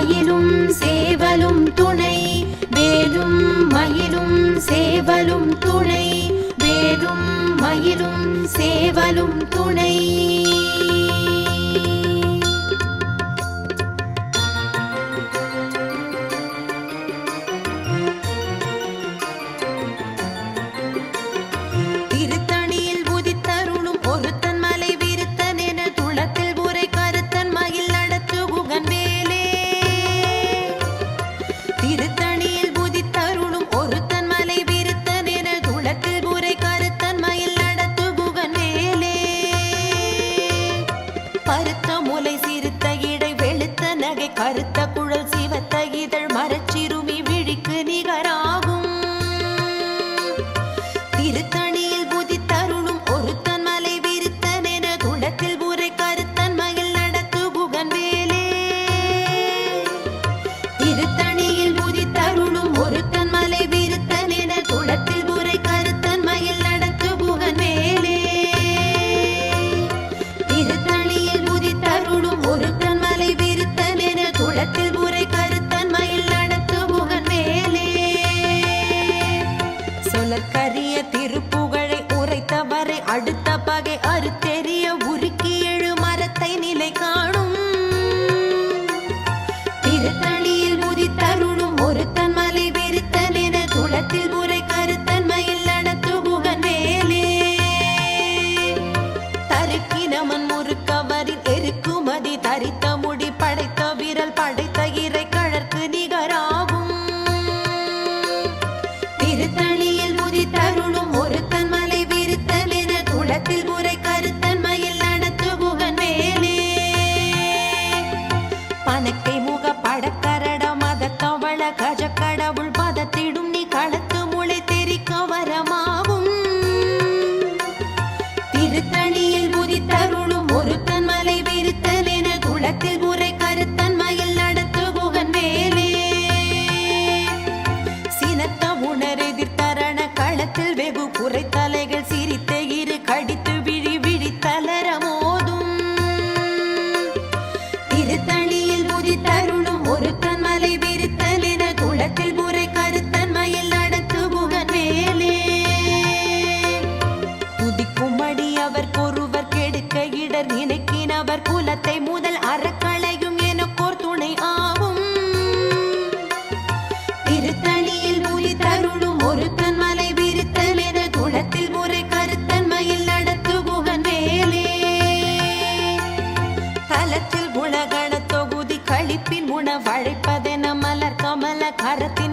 மயிலும் சேவலும் துணை வேலும் மயிலும் சேவலும் துணை வேலும் மயிலும் சேவலும் துணை கருத்த குழல் சிவத்த இதழ் மரச்சிறுமி விழிக்கு நிகராகும் திருத்தணியில் புதித்தருளும் ஒருத்தன் மலை விருத்தன் என துளத்தில் உரை கருத்தன் மயில் நடத்து புகன் வேலே திருத்தணியில் புதித்தருளும் ஒருத்தன் மலை விருத்தன் என துளத்தில் உரை கருத்தன் மயில் நடத்து புகன் வேலே திருத்தணியில் புதித்தருளும் ஒருத்தன் மலை விருத்தன் என துளத்தில் உரை கருத்தன் மயில் நடத்து புகன் மேலே சொலற்கரிய திருப்புகழை உரைத்தவரை அடுத்த பகை அறுத்தெறிய உருக்கி எழு மரத்தை நிலை காணும் திருத்தணியில் முதித்தருளும் ஒருத்தன் மலை விருத்தன் என துளத்தில் உரை கருத்தன் மயில் நடத்து புகன் மேலே தருக்கினமன் முறுக்கவரின் எருக்குமதி தரித்த முடி படைத்த விரல் படைத்த இறை கழற்கு நிகராகும் திருத்தணியில் முதித்தருளும் ஒருத்தன் மலை விருத்தன் என துளத்தில் உரை கருத்தன் மயில் நடத்து புகன் மேலே பனக்கை முக படக்கரட மத கவள கஜ கடவுள் பதத்திடும் நீ களத்து முளை தெரிக்க வரமாகும் திருத்தணியில் முதித்தருளும் ஒருத்தன் மலை விருத்தன் என துளத்தில் உரை கருத்தன் மயில் நடத்து புகன் மேலே சினத்த உணரெதிர்த்தரண களத்தில் வெகு குறை தலைகள் சிரித்த இரு கடித்து விழி விழி தளர மோதும் திருத்தணியில் முதித்தருளும் ஒருத்தன் மலை விருத்தன் என துளத்தில் உரை கருத்தன் மயில் நடத்து புகன் மேலே துதிக்கும் அடி அவர் கொருவர் கெடுக்க இடர் நினைக்கினவர் குலத்தை முதல் அறக்களையும் எனக்கோர் துணை ஆகும் திருத்தணியில் முதித்தருளும் ஒருத்தன் மலை விருத்தன் என துளத்தில் உரை கருத்தன் மயில் நடத்து புகன் மேலே தலத்தில் குணகண தொகுதி கழிப்பின் உணவழைப்பதென மலர் கமல கரத்தில்